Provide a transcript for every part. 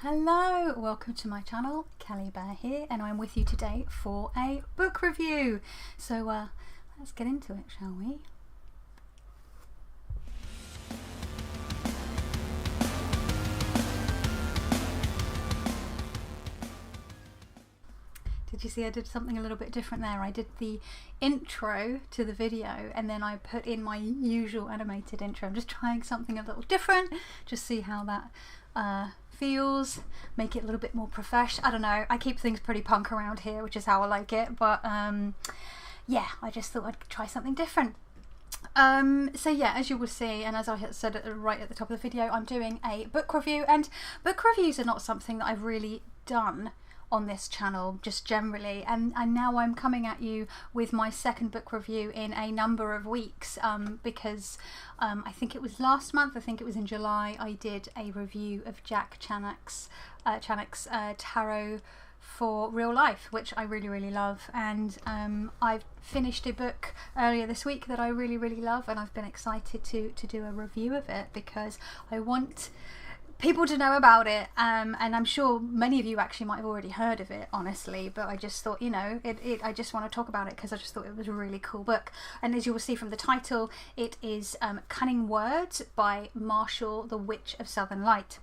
Hello, welcome to my channel, Kelly Bear here, and I'm with you today for a book review. So let's get into it, shall we? Did you see I did something a little bit different there? I did the intro to the video and then I put in my usual animated intro. I'm just trying something a little different, just see how that feels, make it a little bit more professional. I don't know, I keep things pretty punk around here, which is how I like it, but yeah, I just thought I'd try something different. So yeah, as you will see, and as I had said right at the top of the video, I'm doing a book review, and book reviews are not something that I've really done on this channel just generally, and now I'm coming at you with my second book review in a number of weeks, because I think it was last month, I think it was in July, I did a review of Jack Chanak's Tarot for Real Life, which I really love, and I've finished a book earlier this week that I really love, and I've been excited to do a review of it because I want people to know about it, and I'm sure many of you actually might have already heard of it, honestly, but I just thought, you know, I just want to talk about it because I just thought it was a really cool book. And as you will see from the title, it is Cunning Words by Marshall, the Witch of Southern Light.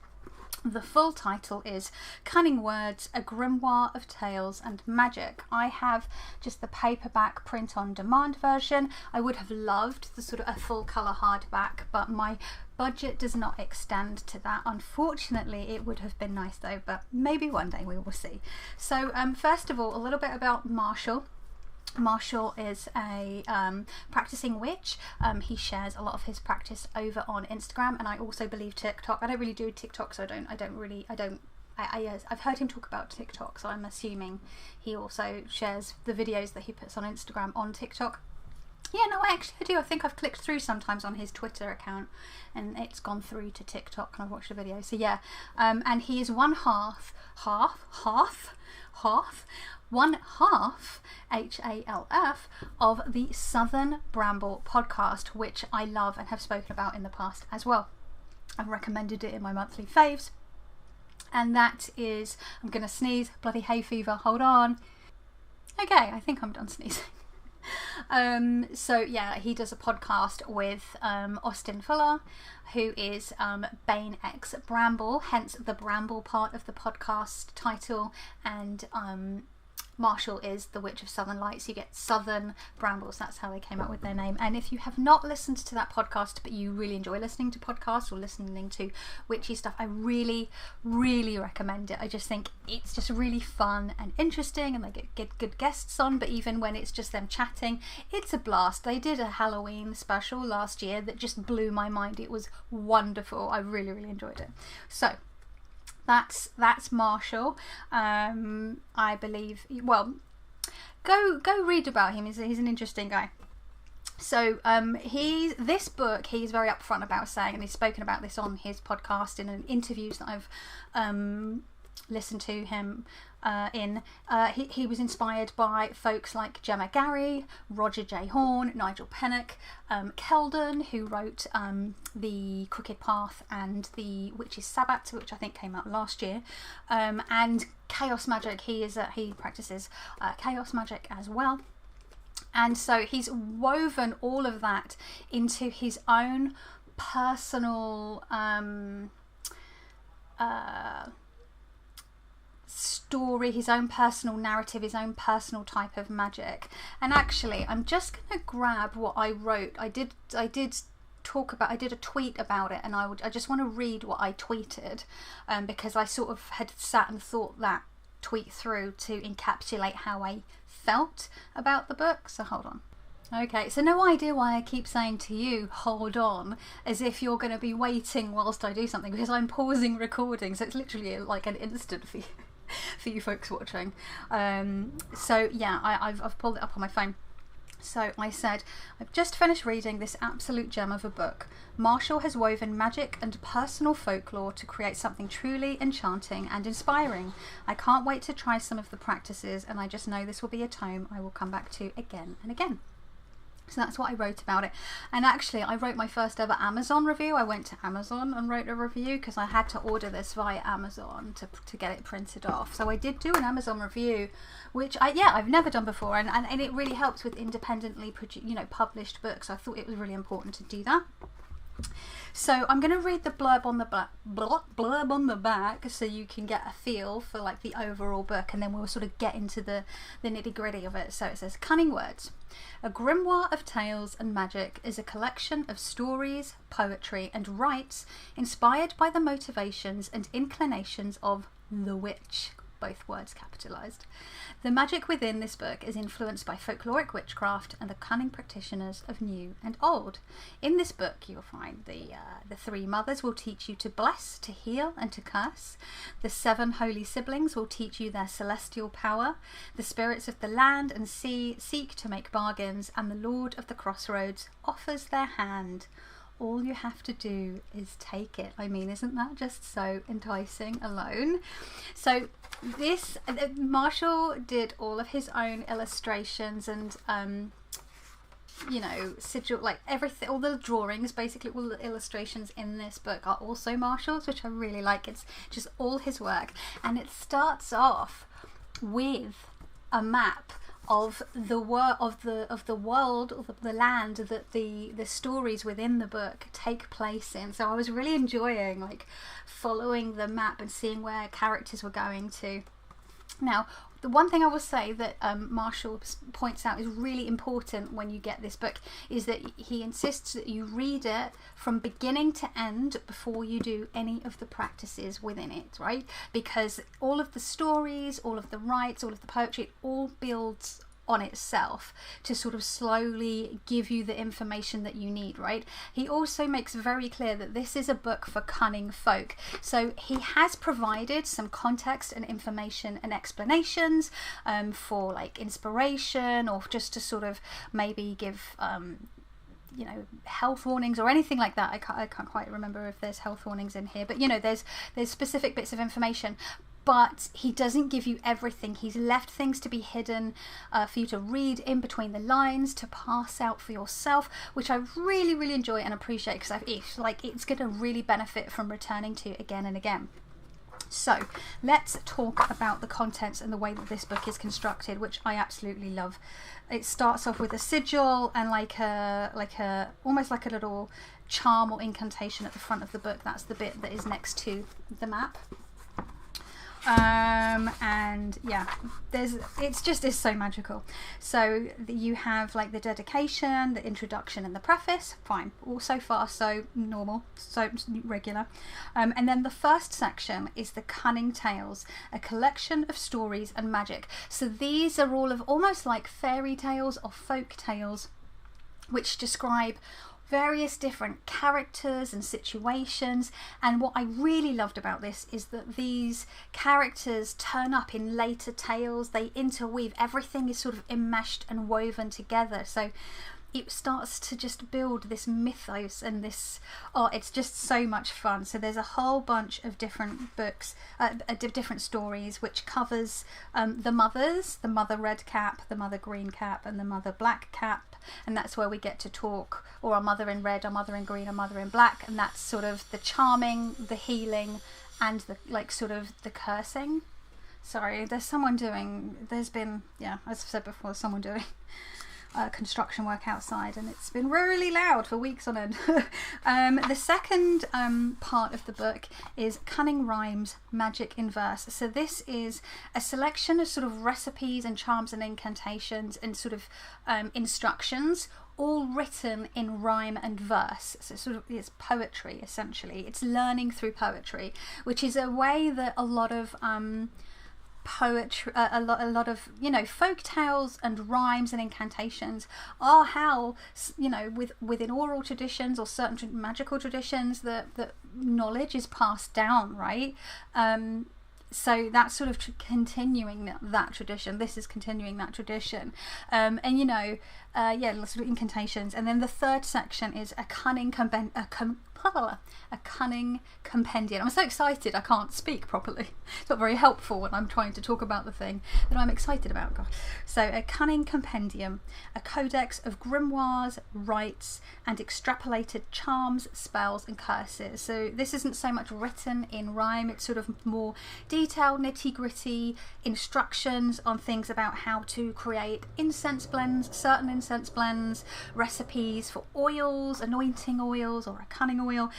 The full title is Cunning Words, a Grimoire of Tales and Magic. I have just the paperback print-on-demand version. I would have loved the sort of a full colour hardback, but my budget does not extend to that. Unfortunately, it would have been nice though, but maybe one day we will see. So first of all, a little bit about Marshall. Marshall is a practicing witch. He shares a lot of his practice over on Instagram, and I also believe TikTok. I don't really do TikTok, so I've heard him talk about TikTok, so I'm assuming he also shares the videos that he puts on Instagram on TikTok. Yeah, no, I do. I think I've clicked through sometimes on his Twitter account and it's gone through to TikTok and I've watched a video. So yeah, and he is one half HALF of the Southern Bramble podcast, which I love and have spoken about in the past as well. I've recommended it in my monthly faves, and that is, I'm gonna sneeze, bloody hay fever, hold on. Okay, I think I'm done sneezing. So yeah, he does a podcast with Austin Fuller, who is Bane X Bramble, hence the Bramble part of the podcast title, and Marshall is the Witch of Southern Lights. You get Southern Brambles, that's how they came up with their name. And if you have not listened to that podcast, but you really enjoy listening to podcasts or listening to witchy stuff, I really recommend it. I just think it's just really fun and interesting, and they get good guests on, but even when it's just them chatting, it's a blast. They did a Halloween special last year that just blew my mind. It was wonderful. I really enjoyed it. So that's Marshall. I believe, well, go read about him. He's an interesting guy. So this book he's very upfront about saying, and he's spoken about this on his podcast in interviews that I've listened to him in. He was inspired by folks like Gemma Gary, Roger J. Horn, Nigel Pennock, Keldon, who wrote The Crooked Path and The Witch's Sabbat, which I think came out last year, and chaos magic. He practices chaos magic as well, and so he's woven all of that into his own personal story, his own personal narrative, his own personal type of magic. And actually, I'm just gonna grab what I wrote. I did a tweet about it, and I just want to read what I tweeted, because I sort of had sat and thought that tweet through to encapsulate how I felt about the book. So hold on. Okay, so no idea why I keep saying to you, hold on, as if you're going to be waiting whilst I do something, because I'm pausing recording, so it's literally like an instant for you. For you folks watching. So yeah, I've pulled it up on my phone. So I said, I've just finished reading this absolute gem of a book. Marshall has woven magic and personal folklore to create something truly enchanting and inspiring. I can't wait to try some of the practices, and I just know this will be a tome I will come back to again and again. So that's what I wrote about it. And actually I wrote my first ever Amazon review. I went to Amazon and wrote a review because I had to order this via Amazon to get it printed off. So I did do an Amazon review, which I've never done before, and it really helps with independently published books. I thought it was really important to do that. So I'm going to read the blurb on the back so you can get a feel for like the overall book, and then we'll sort of get into the nitty-gritty of it. So it says, Cunning Words. A grimoire of tales and magic is a collection of stories, poetry and rites inspired by the motivations and inclinations of the witch. Both words capitalized. The magic within this book is influenced by folkloric witchcraft and the cunning practitioners of new and old. In this book you'll find the three mothers will teach you to bless, to heal and to curse. The seven holy siblings will teach you their celestial power. The spirits of the land and sea seek to make bargains, and the Lord of the Crossroads offers their hand. All you have to do is take it. I mean, isn't that just so enticing alone? So this, Marshall did all of his own illustrations and sigil, like everything, all the drawings, basically all the illustrations in this book are also Marshall's, which I really like. It's just all his work, and it starts off with a map of the world, of the land that the stories within the book take place in. So I was really enjoying like following the map and seeing where characters were going to. Now, the one thing I will say that Marshall points out is really important when you get this book is that he insists that you read it from beginning to end before you do any of the practices within it, right? Because all of the stories, all of the rites, all of the poetry, it all builds on itself to sort of slowly give you the information that you need, right? He also makes very clear that this is a book for cunning folk. So he has provided some context and information and explanations for like inspiration, or just to sort of maybe give health warnings or anything like that. I can't quite remember if there's health warnings in here, but there's specific bits of information. But he doesn't give you everything. He's left things to be hidden for you to read in between the lines, to pass out for yourself, which I really, really enjoy and appreciate, because it's going to really benefit from returning to again and again. So let's talk about the contents and the way that this book is constructed, which I absolutely love. It starts off with a sigil and almost like a little charm or incantation at the front of the book. That's the bit that is next to the map. And yeah, it's so magical. So you have like the dedication, the introduction and the preface. Fine, all so far so normal, so regular. And then the first section is the Cunning Tales, a collection of stories and magic. So these are all of almost like fairy tales or folk tales, which describe various different characters and situations. And what I really loved about this is that these characters turn up in later tales. They interweave, everything is sort of enmeshed and woven together, so it starts to just build this mythos and this, it's just so much fun. So there's a whole bunch of different books, different stories, which covers the mothers, the mother red cap, the mother green cap and the mother black cap, and that's where we get to talk, or a mother in red, a mother in green, a mother in black, and that's sort of the charming, the healing and the sort of the cursing. Sorry, there's been, as I've said before, someone doing construction work outside, and it's been really loud for weeks on end. The second part of the book is Cunning Rhymes, Magic in Verse. So this is a selection of sort of recipes and charms and incantations and sort of instructions, all written in rhyme and verse. So it's poetry essentially. It's learning through poetry, which is a way that a lot of poetry, a lot of folk tales and rhymes and incantations are how within oral traditions or certain magical traditions that knowledge is passed down, right? So that's sort of continuing that tradition. This is continuing that tradition, and lots of incantations. And then the third section is a cunning A Cunning Compendium. I'm so excited I can't speak properly. It's not very helpful when I'm trying to talk about the thing that I'm excited about. God. So A Cunning Compendium, a codex of grimoires, rites and extrapolated charms, spells and curses. So this isn't so much written in rhyme, it's sort of more detailed, nitty-gritty instructions on things about how to create incense blends, certain incense blends, recipes for oils, anointing oils or a cunning oil,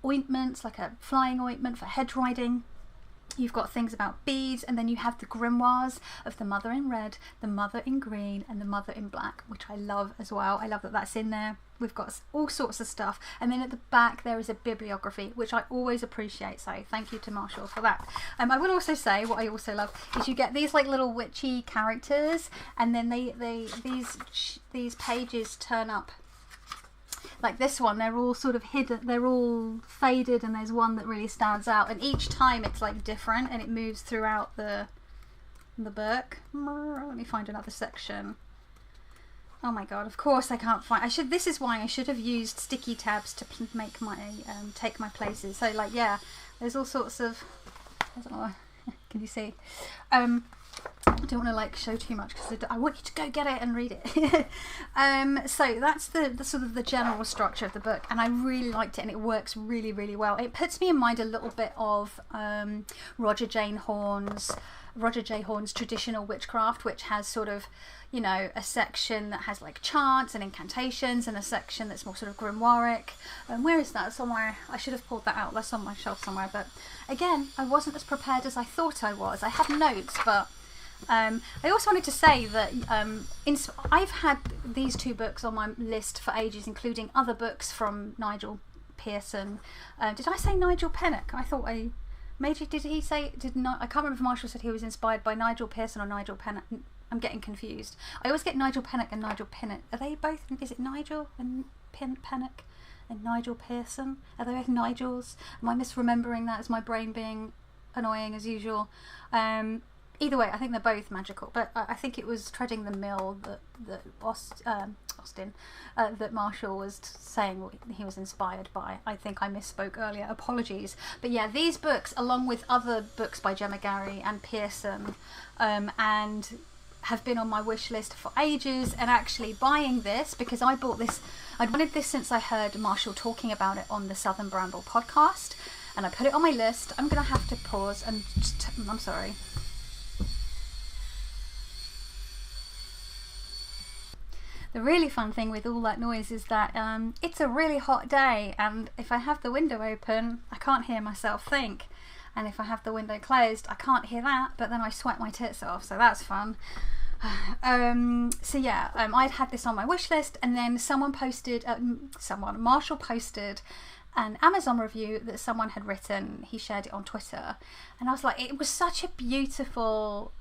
ointments like a flying ointment for hedge riding. You've got things about beads, and then you have the grimoires of the mother in red, the mother in green and the mother in black, which I love as well. I love that that's in there. We've got all sorts of stuff, and then at the back there is a bibliography, which I always appreciate, so thank you to Marshall for that. I will also say what I also love is you get these like little witchy characters, and then these pages turn up. Like this one, they're all sort of hidden, they're all faded, and there's one that really stands out, and each time it's like different and it moves throughout the book. Let me find another section. Oh my god, of course I can't find, this is why I should have used sticky tabs to make my take my places. So like, yeah, there's all sorts of, I don't know, can you see? I don't want to like show too much because I want you to go get it and read it. So that's the sort of the general structure of the book, and I really liked it, and it works really, really well. It puts me in mind a little bit of Roger J. Horne's Traditional Witchcraft, which has sort of, you know, a section that has like chants and incantations, and a section that's more sort of grimoiric. Where is that? Somewhere. I should have pulled that out. That's on my shelf somewhere. But again, I wasn't as prepared as I thought I was. I had notes, but I also wanted to say that I've had these two books on my list for ages, including other books from Nigel Pearson. Did I say Nigel Pennock? I thought I... Maybe did he say, I can't remember if Marshall said he was inspired by Nigel Pearson or Nigel Pennock. I'm getting confused. I always get Nigel Pennock and Nigel Pinnock. Are they both, is it Nigel and Pennock and Nigel Pearson? Are they both Nigels? Am I misremembering that as my brain being annoying as usual? Either way, I think they're both magical, but I think it was Treading the Mill that Austin, that Marshall was saying what he was inspired by. I think I misspoke earlier, apologies. But yeah, these books, along with other books by Gemma Gary and Pearson, and have been on my wish list for ages, and actually buying this, because I bought this, I'd wanted this since I heard Marshall talking about it on the Southern Bramble podcast, and I put it on my list. I'm going to have to pause and just, I'm sorry. The really fun thing with all that noise is that it's a really hot day, and if I have the window open, I can't hear myself think. And if I have the window closed, I can't hear that, but then I sweat my tits off, so that's fun. So yeah, I'd had this on my wish list, and then someone posted, Marshall posted an Amazon review that someone had written. He shared it on Twitter, and I was like, it was such a beautiful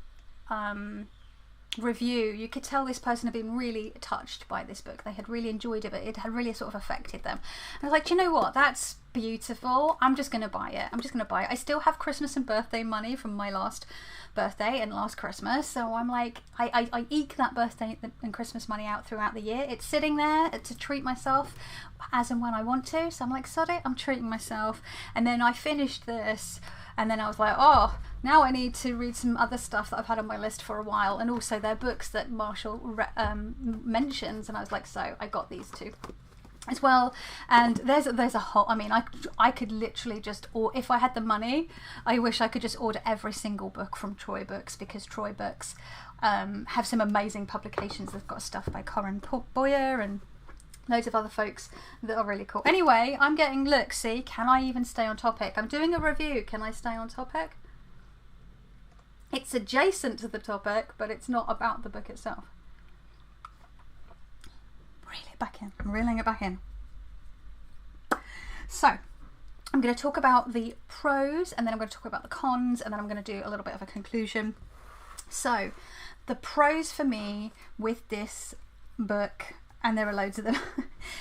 review. You could tell this person had been really touched by this book. They had really enjoyed it, but it had really sort of affected them. And I was like, do you know what? That's beautiful. I'm just going to buy it. I still have Christmas and birthday money from my last birthday and last Christmas. So I'm like, I eke that birthday and Christmas money out throughout the year. It's sitting there to treat myself as and when I want to. So I'm like, sod it, I'm treating myself. And then I finished this, and then I was like, oh, now I need to read some other stuff that I've had on my list for a while, and also they're books that Marshall mentions, and I was like, so I got these two as well. And there's a whole, I mean, I could literally just, or if I had the money, I wish I could just order every single book from Troy Books, because Troy Books have some amazing publications. They've got stuff by Corinne Boyer and loads of other folks that are really cool. Anyway, I'm getting, look, see, can I even stay on topic? I'm doing a review. Can I stay on topic? It's adjacent to the topic, but it's not about the book itself. Reel it back in. I'm reeling it back in. So, I'm going to talk about the pros, and then I'm going to talk about the cons, and then I'm going to do a little bit of a conclusion. So, the pros for me with this book, and there are loads of them,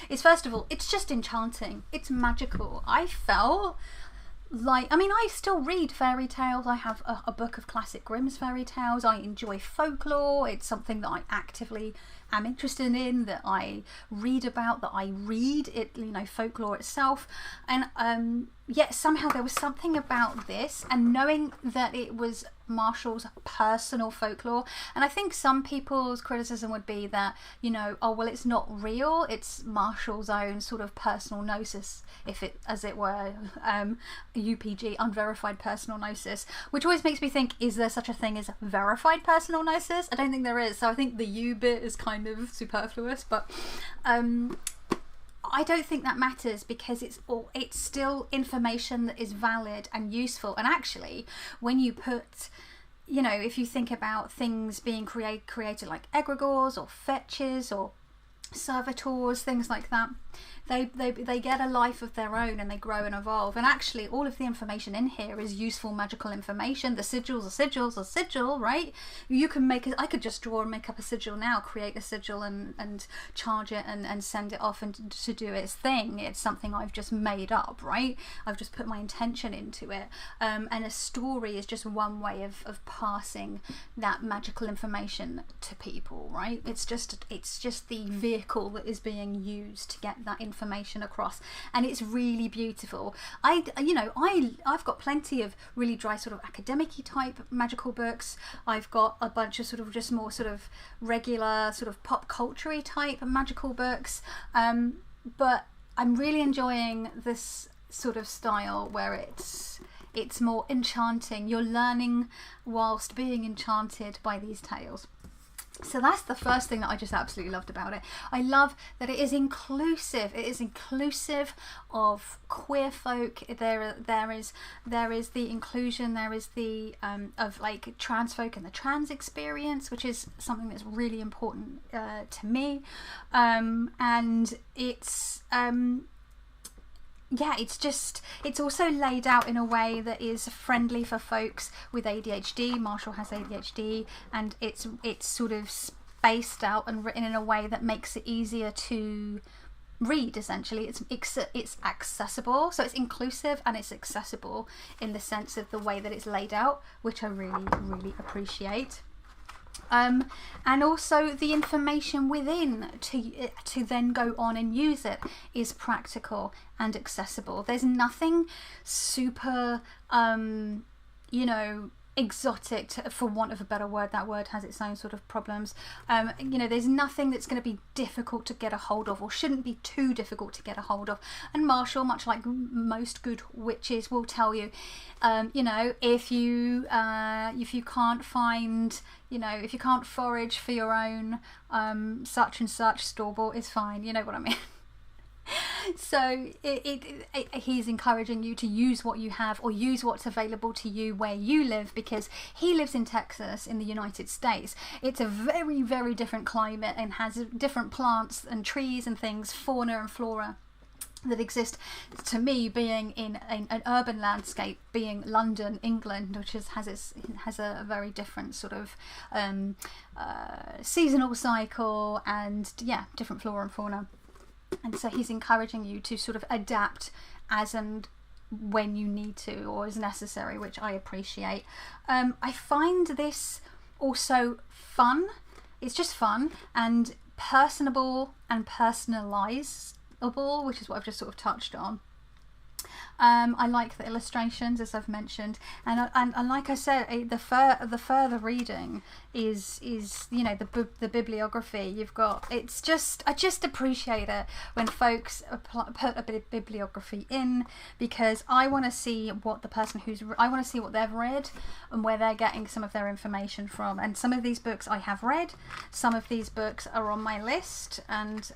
is first of all, it's just enchanting. It's magical. I felt like, I mean, I still read fairy tales. I have a book of classic Grimm's fairy tales. I enjoy folklore. It's something that I actively am interested in, that I read about, that I read it, you know, folklore itself. And yet somehow there was something about this, and knowing that it was Marshall's personal folklore. And I think some people's criticism would be that, you know, oh well, it's not real, it's Marshall's own sort of personal gnosis, if it, as it were, UPG, unverified personal gnosis, which always makes me think, is there such a thing as verified personal gnosis? I don't think there is, so I think the U bit is kind of superfluous, but I don't think that matters, because it's still information that is valid and useful. And actually, when you put, you know, if you think about things being created like egregores or fetches or servitors, things like that, they get a life of their own, and they grow and evolve. And actually all of the information in here is useful magical information. The sigils are sigil, right? You can make I could just draw and make up a sigil now, create a sigil and charge it and send it off and to do its thing. It's something I've just made up, right? I've just put my intention into it. And a story is just one way of passing that magical information to people, right? It's just the vehicle that is being used to get that information across, and it's really beautiful. I've got plenty of really dry sort of academic-y type magical books. I've got a bunch of sort of just more sort of regular sort of pop culture-y type magical books, but I'm really enjoying this sort of style where it's more enchanting. You're learning whilst being enchanted by these tales. So that's the first thing that I just absolutely loved about it. I love that it is inclusive. It is inclusive of queer folk. There is the inclusion. There is the of like trans folk and the trans experience, which is something that's really important to me. And it's yeah, it's also laid out in a way that is friendly for folks with ADHD. Marshall has ADHD, and it's sort of spaced out and written in a way that makes it easier to read. Essentially, it's accessible, so it's inclusive and it's accessible in the sense of the way that it's laid out, which I really appreciate. And also the information within to then go on and use it is practical and accessible. There's nothing super exotic, for want of a better word. That word has its own sort of problems. There's nothing that's going to be difficult to get a hold of, or shouldn't be too difficult to get a hold of. And Marshall, much like most good witches, will tell you, if you can't find, if you can't forage for your own such and such, store-bought is fine. You know what I mean? So he's encouraging you to use what you have, or use what's available to you where you live, because he lives in Texas in the United States. It's a very, very different climate and has different plants and trees and things, fauna and flora that exist. To me, being in an urban landscape, being London, England, which has a very different sort of seasonal cycle and different flora and fauna. And so he's encouraging you to sort of adapt as and when you need to, or as necessary, which I appreciate. I find this also fun. It's just fun and personable and personalizable, which is what I've just sort of touched on. I like the illustrations, as I've mentioned, and like I said, the further reading is the bibliography you've got. I just appreciate it when folks put a bit of bibliography in, because I want to see what what they've read and where they're getting some of their information from. And some of these books I have read, some of these books are on my list, and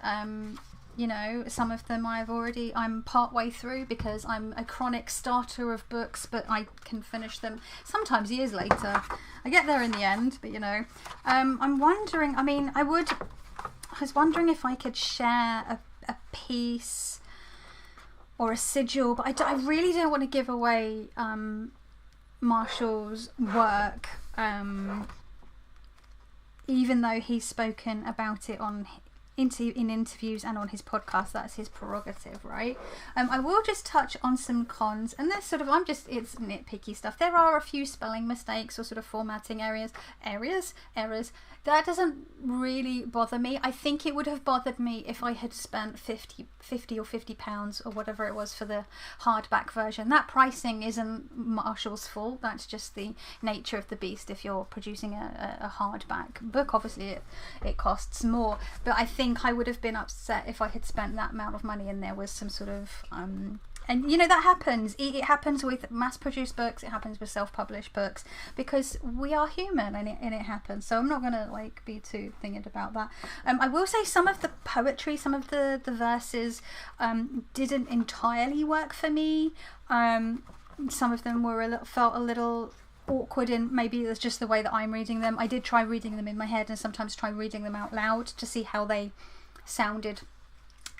some of them I'm part way through, because I'm a chronic starter of books, but I can finish them sometimes years later. I get there in the end, but I'm wondering, I was wondering if I could share a piece or a sigil, but I really don't want to give away Marshall's work, even though he's spoken about it on in interviews and on his podcast. That's his prerogative, right? I will just touch on some cons, and there's sort of, it's nitpicky stuff. There are a few spelling mistakes or sort of formatting errors. That doesn't really bother me. I think it would have bothered me if I had spent 50 or £50 or whatever it was for the hardback version. That pricing isn't Marshall's fault. That's just the nature of the beast. If you're producing a hardback book, obviously it costs more. But I think I would have been upset if I had spent that amount of money and there was some sort of and you know, that happens. It happens with mass-produced books. It happens with self-published books, because we are human, and it happens. So I'm not going to like be too thinking about that. I will say some of the poetry, some of the verses didn't entirely work for me. Some of them were felt a little awkward, and maybe it's just the way that I'm reading them. I did try reading them in my head and sometimes try reading them out loud to see how they sounded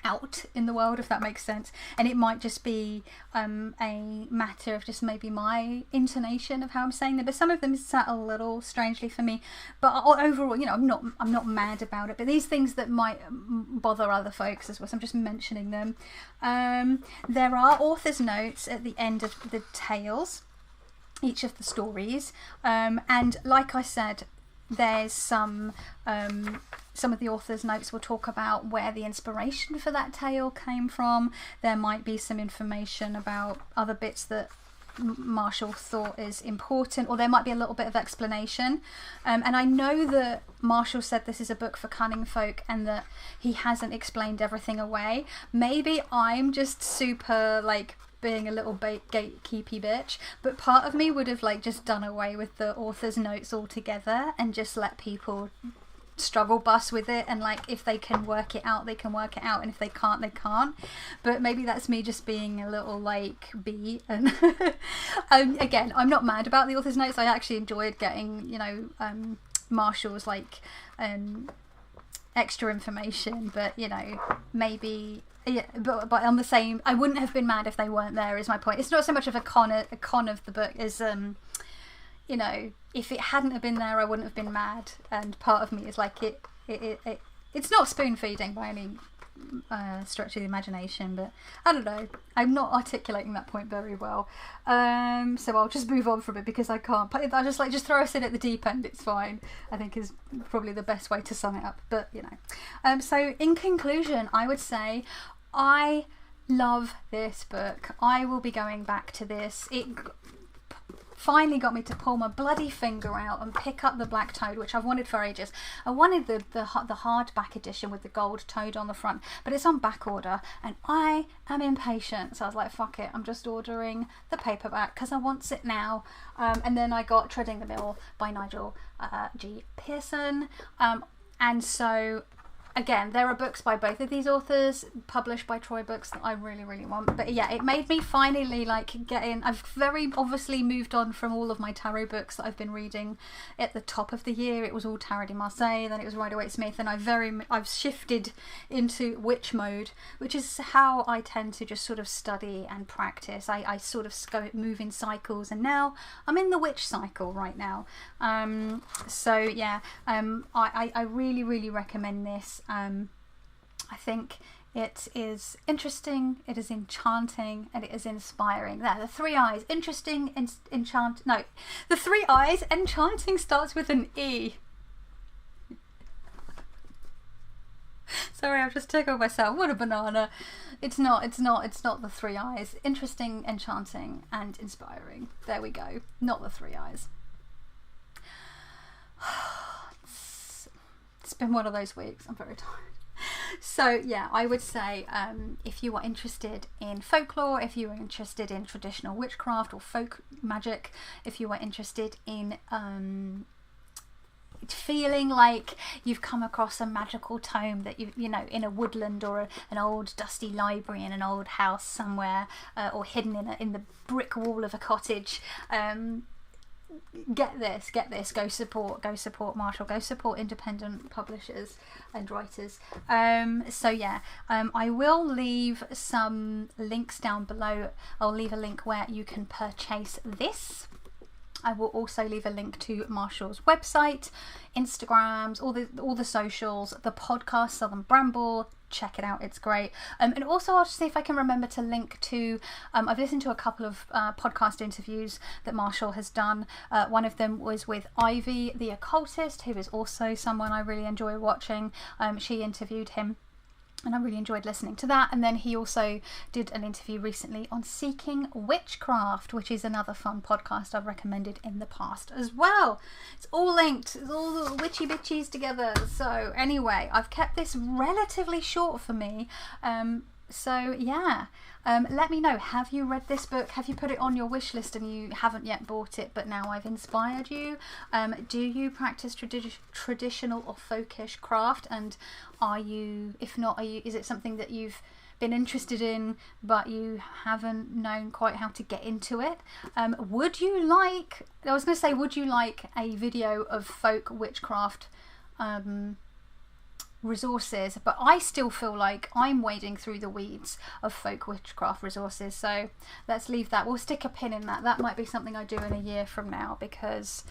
out in the world, if that makes sense. And it might just be a matter of just maybe my intonation of how I'm saying them, but some of them sat a little strangely for me. But overall, you know, I'm not mad about it, but these things that might bother other folks as well, so I'm just mentioning them. There are author's notes at the end of the tales, each of the stories, and like I said, there's some of the author's notes will talk about where the inspiration for that tale came from. There might be some information about other bits that Marshall thought is important, or there might be a little bit of explanation. And I know that Marshall said this is a book for cunning folk and that he hasn't explained everything away. Maybe I'm just super like being a little gatekeepy bitch, but part of me would have like just done away with the author's notes altogether and just let people struggle bus with it, and like if they can work it out, they can work it out, and if they can't, they can't. But maybe that's me just being a little like bee. And again, I'm not mad about the author's notes. I actually enjoyed getting, you know, Marshall's like extra information, but you know, maybe. Yeah, but on the same, I wouldn't have been mad if they weren't there, is my point. It's not so much of a con of the book as you know, if it hadn't have been there, I wouldn't have been mad. And part of me is like it's not spoon feeding by any stretch of the imagination, but I don't know, I'm not articulating that point very well, so I'll just move on from it because I can't. I just throw us in at the deep end, it's fine, I think is probably the best way to sum it up. But you know, so in conclusion, I would say I love this book. I will be going back to this. It finally got me to pull my bloody finger out and pick up the black toad, which I've wanted for ages. I wanted the hardback edition with the gold toad on the front, but it's on back order and I am impatient, so I was like, fuck it, I'm just ordering the paperback because I want it now. And then I got Treading the Mill by Nigel G. Pearson, and so again, there are books by both of these authors published by Troy Books that I really, really want. But yeah, it made me finally like get in. I've very obviously moved on from all of my tarot books that I've been reading at the top of the year. It was all Tarot de Marseille, then it was Rider-Waite-Smith, and I've shifted into witch mode, which is how I tend to just sort of study and practice. I sort of move in cycles, and now I'm in the witch cycle right now. So yeah, I really, really recommend this. I think it is interesting, it is enchanting, and it is inspiring. There, the three I's: interesting, no, the three I's, enchanting starts with an E. Sorry, I've just tickled myself. What a banana. It's not the three I's. Interesting, enchanting, and inspiring. There we go. Not the three I's. It's been one of those weeks. I'm very tired. So yeah, I would say if you are interested in folklore, if you are interested in traditional witchcraft or folk magic, if you are interested in feeling like you've come across a magical tome that you know in a woodland or an old dusty library in an old house somewhere, or hidden in the brick wall of a cottage, get this, go support Marshall, go support independent publishers and writers. So yeah, I will leave some links down below. I'll leave a link where you can purchase this. I will also leave a link to Marshall's website, Instagrams, all the socials, the podcast Southern Bramble. Check it out, it's great. And also I'll see if I can remember to link to, I've listened to a couple of podcast interviews that Marshall has done. One of them was with Ivy the Occultist, who is also someone I really enjoy watching. She interviewed him, and I really enjoyed listening to that. And then he also did an interview recently on Seeking Witchcraft, which is another fun podcast I've recommended in the past as well. It's all linked, it's all the witchy bitchies together. So anyway, I've kept this relatively short for me. So yeah, let me know, have you read this book? Have you put it on your wish list and you haven't yet bought it, but now I've inspired you? Do you practice traditional or folkish craft? And are you, if not, is it something that you've been interested in but you haven't known quite how to get into it? Would you like a video of folk witchcraft resources? But I still feel like I'm wading through the weeds of folk witchcraft resources, so let's leave that. We'll stick a pin in that. That might be something I do in a year from now, because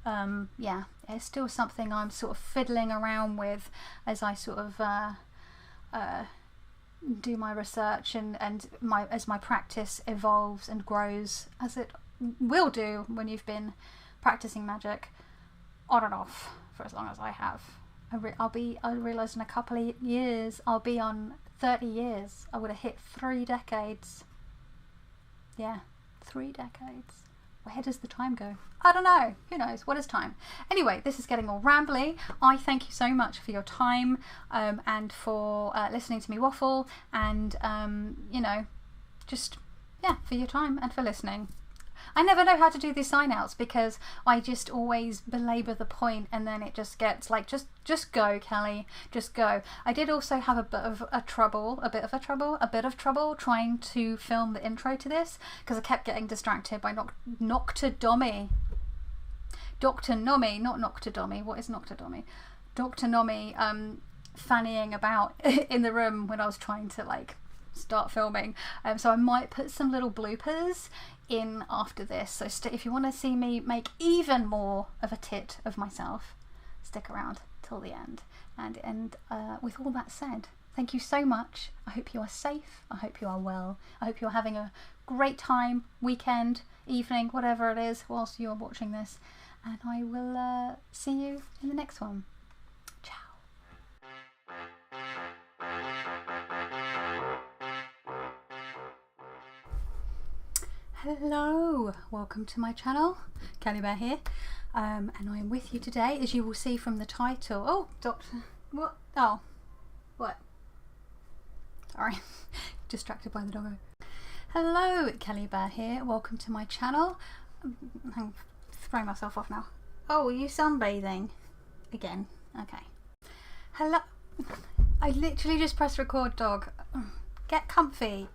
yeah, it's still something I'm sort of fiddling around with as I sort of do my research and as my practice evolves and grows, as it will do when you've been practicing magic on and off for as long as I have. I realise in a couple of years I'll be on 30 years. I would have hit 3 decades. Yeah, 3 decades. Where does the time go? I don't know. Who knows? What is time? Anyway, this is getting all rambly. I thank you so much for your time and for listening to me waffle, and you know, just yeah, for your time and for listening. I never know how to do these sign outs because I just always belabour the point, and then it just gets like, just go, Kelly, just go. I did also have a bit of trouble trying to film the intro to this because I kept getting distracted by Noctodomy. Dr. Nomi, not Noctodomy. What is Noctodomy? Dr. Nomi fannying about in the room when I was trying to like start filming. So I might put some little bloopers in after this, so if you want to see me make even more of a tit of myself, stick around till the end. And with all that said, thank you so much. I hope you are safe, I hope you are well, I hope you're having a great time, weekend, evening, whatever it is, whilst you're watching this, and I will see you in the next one. Hello, welcome to my channel, Kelly Bear here, and I am with you today, as you will see from the title. Oh, Doctor, what? Oh, what? Sorry, distracted by the doggo. Hello, Kelly Bear here, welcome to my channel. I'm throwing myself off now. Oh, are you sunbathing? Again, okay. Hello, I literally just pressed record, dog. Get comfy.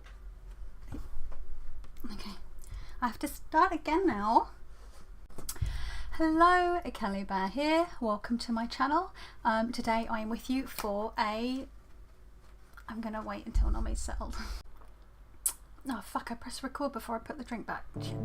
Okay. I have to start again now. Hello, Kelly Bear here. Welcome to my channel. Today I am with you for I'm gonna wait until Nomi's settled. Oh fuck, I pressed record before I put the drink back. Shit.